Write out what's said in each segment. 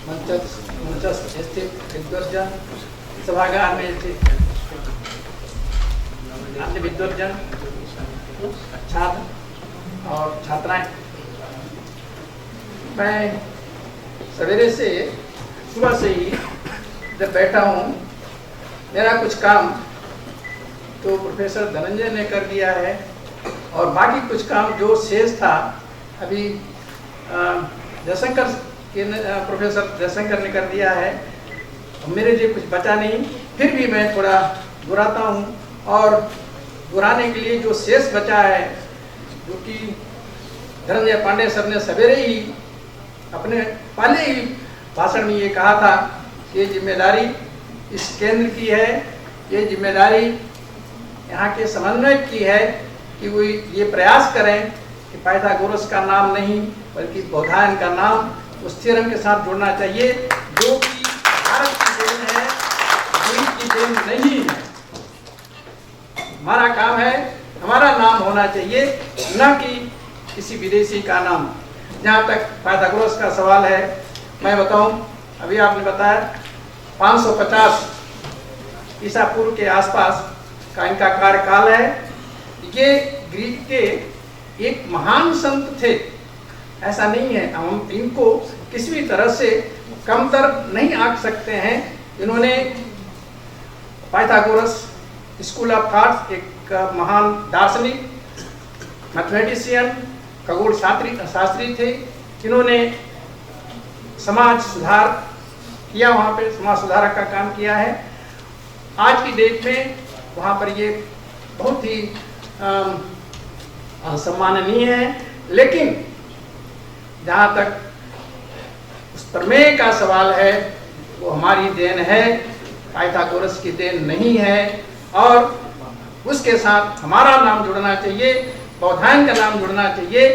मंचस्थ विद्वज्जन, सभागार में स्थित अन्य विद्वज्जन, छात्र और छात्राएं, मैं सवेरे से सुबह से ही जब बैठा हूँ, मेरा कुछ काम तो प्रोफेसर धनंजय ने कर दिया है और बाकी कुछ काम जो शेष था अभी जयशंकर के प्रोफेसर जयशंकर ने कर दिया है। मेरे लिए कुछ बचा नहीं, फिर भी मैं थोड़ा दोहराता हूँ और दोहराने के लिए जो शेष बचा है, जो कि धनंजय पांडे सर ने सवेरे ही अपने पहले ही भाषण में ये कहा था कि ये जिम्मेदारी इस केंद्र की है, ये जिम्मेदारी यहाँ के समन्वयक की है कि वो ये प्रयास करें कि पाइथागोरस का नाम नहीं बल्कि बौधायन का नाम उस थ्योरम के साथ जोड़ना चाहिए जो कि भारत की देन है, चीन की देन नहीं है। हमारा काम है, हमारा नाम होना चाहिए, न कि किसी विदेशी का नाम। जहाँ तक पाइथागोरस का सवाल है, मैं बताऊं, अभी आपने बताया 550 ईसा पूर्व के आसपास का इनका कार्यकाल है। ये ग्रीक के एक महान संत थे, ऐसा नहीं है, हम इनको किसी भी तरह से कमतर नहीं आंक सकते हैं। इन्होंने पाइथागोरस स्कूल ऑफ थॉट्स, एक महान दार्शनिक, मैथमेटिशियन, खगोल शास्त्री थे। इन्होंने समाज सुधार किया, वहाँ पे समाज सुधारक का काम किया है। आज की डेट में वहाँ पर ये बहुत ही सम्माननीय है, लेकिन जहाँ तक उस प्रमेय का सवाल है वो हमारी देन है, पाइथागोरस की देन नहीं है। और उसके साथ हमारा नाम जुड़ना चाहिए, बौधायन का नाम जुड़ना चाहिए।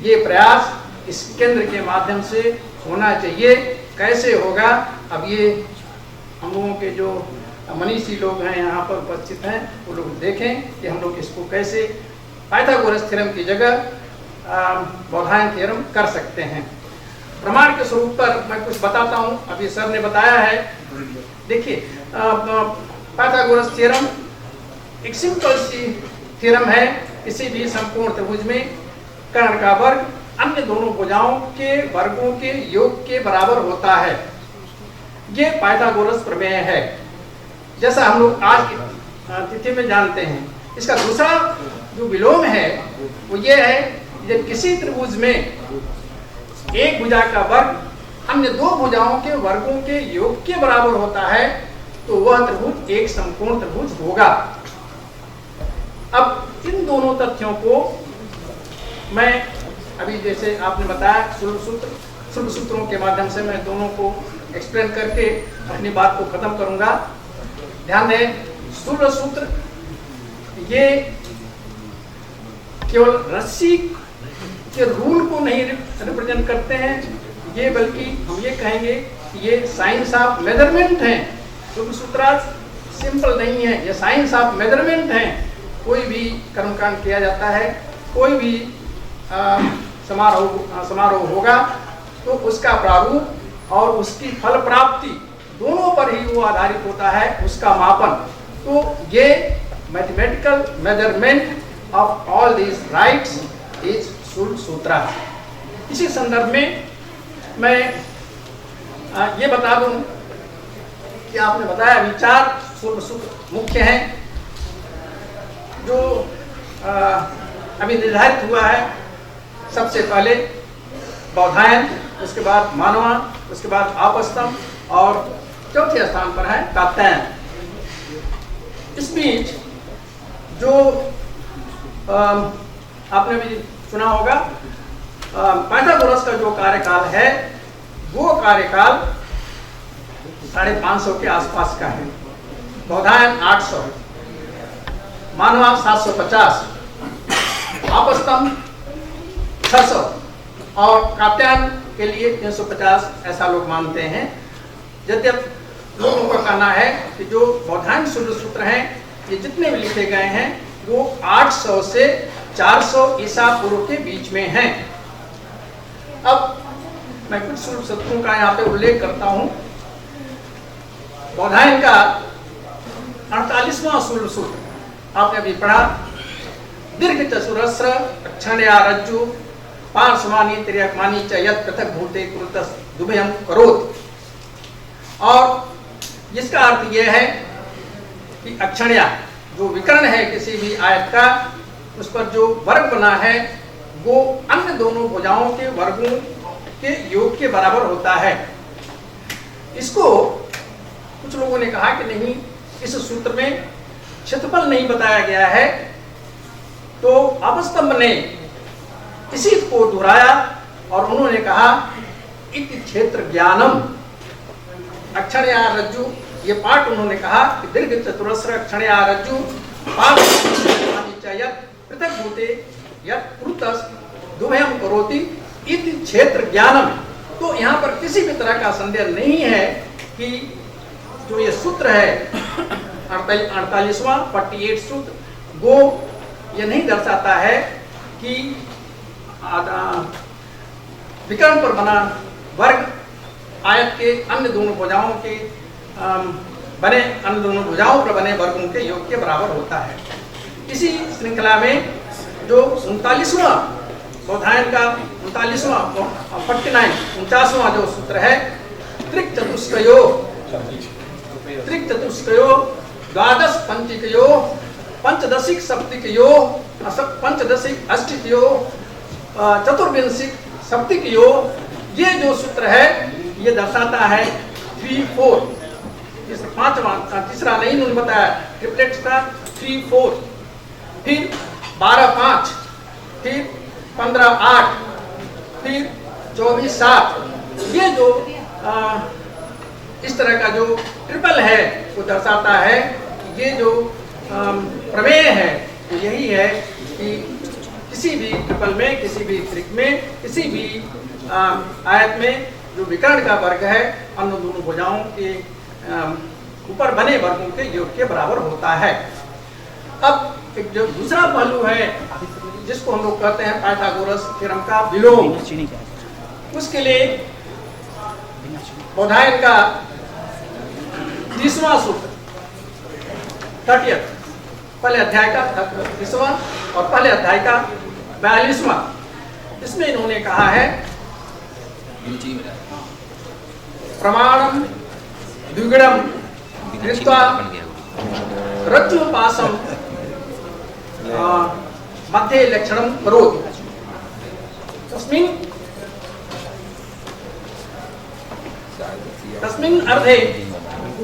ये प्रयास इस केंद्र के माध्यम से होना चाहिए। कैसे होगा, अब ये हम लोगों के जो मनीषी लोग हैं यहाँ पर उपस्थित हैं, वो लोग देखें कि हम लोग इसको कैसे पाइथागोरस थ्योरम की जगह बौधायन थ्योरम कर सकते हैं। प्रमाण के स्वरूप पर मैं कुछ बताता हूँ, अभी सर ने बताया है। देखिए, पाइथागोरस थ्योरम एक सिंपल सी थ्योरम है। किसी भी संपूर्ण त्रिभुज में कर्ण का वर्ग अन्य दोनों भुजाओं के वर्गों के योग के बराबर होता है। ये पाइथागोरस प्रमेय है, जैसा हम लोग आज की तिथि में जानते हैं। इसका दूसरा जो विलोम है वो ये है, जब किसी त्रिभुज में एक भुजा का वर्ग अन्य दो भुजाओं के वर्गों के योग के बराबर होता है तो वह त्रिभुज एक समकोण त्रिभुज होगा। अब इन दोनों तथ्यों को मैं अभी जैसे आपने बताया सुलभ सूत्रों के माध्यम से मैं दोनों को एक्सप्लेन करके अपनी बात को खत्म करूंगा। ध्यान दें, सुलभ सूत्र ये केवल रस्सी के रूल को नहीं रिप्रेजेंट करते हैं, ये बल्कि हम ये कहेंगे कि ये साइंस ऑफ मेजरमेंट है। सुलभ सूत्रार्थ सिंपल नहीं है, ये साइंस ऑफ मेजरमेंट है। कोई भी कर्मकांड किया जाता है, कोई भी समारोह होगा तो उसका प्रारूप और उसकी फल प्राप्ति दोनों पर ही वो आधारित होता है, उसका मापन। तो ये mathematical measurement of all these rights is सुलभ सूत्र। इसी संदर्भ में मैं ये बता दूं कि आपने बताया अभी 4 सुलभ सूत्र मुख्य हैं जो अभी निर्धारित हुआ है। सबसे पहले बौधायन, उसके बाद मानवा, उसके बाद आपस्तम और चौथे स्थान पर है कात्यायन। इस बीच जो आपने भी सुना होगा, पाइथागोरस का जो कार्यकाल है वो कार्यकाल 550 के आसपास का है। बौधायन 800, मानवा 750, आपस्तम 600 और कात्यायन के लिए 350, ऐसा लोग मानते हैं। यद्यपि लोगों का कहना है कि जो बौधायन सुलभ सूत्र हैं ये जितने भी लिखे गए हैं वो 800 से 400 ईसा पूर्व के बीच में हैं। अब मैं कुछ सूत्रों का यहाँ पे उल्लेख करता हूँ। बौधायन का 48वां सूत्र आपने अभी पढ़ा, दीर्घ चतुरस्र अक्षण्या रज्जु पार्श्वानि तिर्यकमानि च यत् पृथक् भूते कुरुतस् दुभयं करोति। और इसका अर्थ यह है कि अक्षण्या जो विकर्ण है किसी भी आयत का, उस पर जो वर्ग बना है वो अन्य दोनों भुजाओं के वर्गों के योग के बराबर होता है। इसको कुछ लोगों ने कहा कि नहीं, इस सूत्र में क्षेत्रफल नहीं बताया गया है, तो आपस्तंभ ने इसी को दोहराया और उन्होंने कहा इति क्षेत्र ज्ञानम अक्षण्या रज्जु, ये पाठ उन्होंने कहा कि दीर्घ चतुरस्र अक्षण्या रज्जु पृथक भूते यत् कुरुतस् दुभयं करोति इति क्षेत्र ज्ञानम। तो यहाँ पर किसी भी तरह का संदेह नहीं है कि जो ये सूत्र है 48वां 48 सूत्र, वो ये नहीं दर्शाता है कि विकर्ण पर बना वर्ग आयत के अन्य दोनों भुजाओं के बने अन्य दोनों भुजाओं पर बने वर्गों के योग के बराबर होता है। इसी श्रृंखला में जो 39वां बौधायन का 49वां जो सूत्र है, त्रिक चतुष्टयो द्वादश पंचिकयो पंचदशिक सप्तिकयो पंचदशिक अष्टिकयो चतुर्विंशिक सप्तिकयो, ये जो सूत्र है ये दर्शाता है 3-4। तीसरा नहीं उन्होंने बताया, ट्रिपलेट्स का 3-4, फिर 12-5, फिर 15-8, फिर 24-7। ये जो इस तरह का जो ट्रिपल है वो दर्शाता है कि ये जो प्रमेय है वो यही है कि किसी भी ट्रिपल में, किसी भी त्रिक में, किसी भी आयत में जो विकर्ण का वर्ग है अन्य दोनों भुजाओं के ऊपर बने वर्गों के योग के बराबर होता है। अब एक जो दूसरा पहलू है जिसको हम लोग कहते हैं पाइथागोरस थ्योरम का विलोम, उसके लिए बौधायन का 30वां सूत्र 30th, पहले अध्याय का 30वां और पहले अध्याय का 42वां, इसमें इन्होंने कहा है प्रमाणम द्विगुणम कृत्वा रज्जुपासम मध्ये लक्षणम करोति। तस्मिन् अर्धे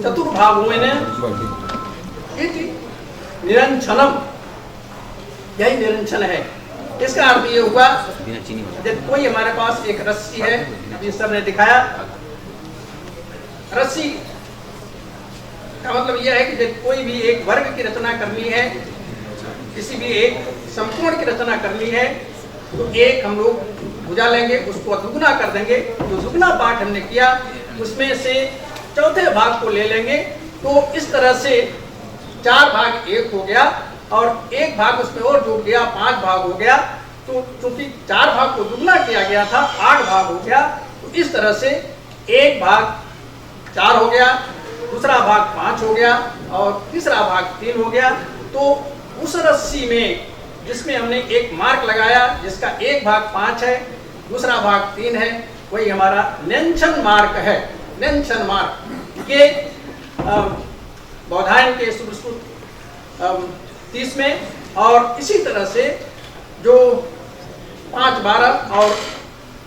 चतुर्भागों इति निरंजनम, यही निरंजन है। इसका अर्थ ये हुआ जब कोई हमारे पास एक रस्सी है, अभी सर ने दिखाया, रस्सी का मतलब यह है कि जब कोई भी एक वर्ग की रचना करनी है, किसी भी एक संपूर्ण की रचना करनी है, तो एक हम लोग भुजा लेंगे, उसको दुगुना कर देंगे। तो दुगुना पाठ हमने किया, उसमें से चौथे भाग को ले लेंगे, तो इस तरह से 4 भाग एक हो गया और एक भाग उसमें और जोड़ दिया, 5 भाग हो गया। तो चूंकि 4 भाग को दुगुना किया गया था, 8 भाग हो गया। तो इस तरह से एक भाग 4 हो गया, दूसरा भाग 5 हो गया और तीसरा भाग 3 हो गया। तो उस रस्सी में जिसमें हमने एक मार्क लगाया, जिसका एक भाग 5 है, दूसरा भाग 3 है, वही हमारा नेंशन मार्क है। नेंशन मार्क ये बौधायन के सूत्र 30 में, और इसी तरह से जो 5, 12 और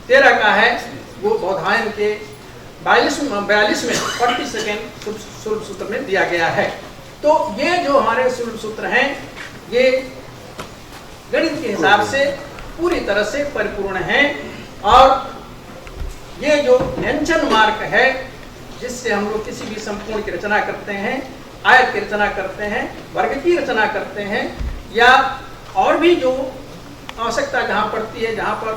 13 का है वो बौधायन के 42 में 42 सूत्र में दिया गया है। तो ये जो हमारे सूत्र हैं ये गणित के हिसाब से पूरी तरह से परिपूर्ण हैं, और ये जो नेंशन मार्क है जिससे हम लोग किसी भी संपूर्ण की रचना करते हैं, आयत की रचना करते हैं, वर्ग की रचना करते हैं, या और भी जो आवश्यकता जहाँ पड़ती है, जहाँ पर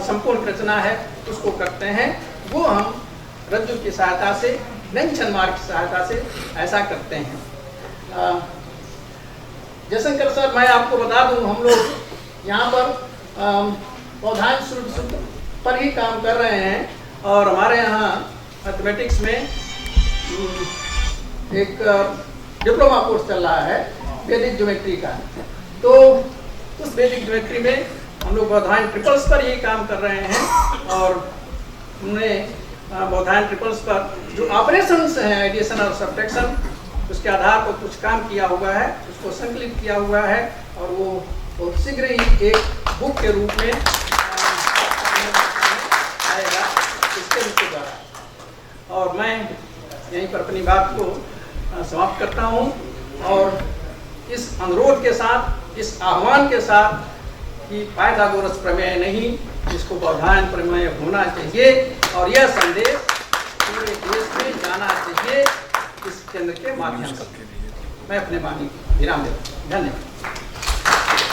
संपूर्ण रचना है उसको करते हैं, वो हम रज्जु की सहायता से, नेंशन मार्क की सहायता से ऐसा करते हैं। जयशंकर सर, मैं आपको बता दूं, हम लोग यहाँ पर बौधायन सूत्र पर ही काम कर रहे हैं, और हमारे यहाँ मैथमेटिक्स में एक डिप्लोमा कोर्स चल रहा है वैदिक ज्योमेट्री का। तो उस वैदिक ज्योमेट्री में हम लोग बौधायन ट्रिपल्स पर ही काम कर रहे हैं और हमने बौधायन ट्रिपल्स पर जो ऑपरेशंस हैं एडिशन और सब्ट्रैक्शन, उसके आधार पर कुछ काम किया हुआ है, उसको संकलित किया हुआ है और वो बहुत शीघ्र ही एक बुक के रूप में आएगा इसके द्वारा। और मैं यहीं पर अपनी बात को समाप्त करता हूँ और इस अनुरोध के साथ, इस आह्वान के साथ कि पाइथागोरस प्रमेय नहीं, इसको बौधायन प्रमेय होना चाहिए और यह संदेश पूरे देश में जाना चाहिए इस केंद्र के माध्यम से। मैं अपने वाणी विराम देता हूँ। धन्यवाद।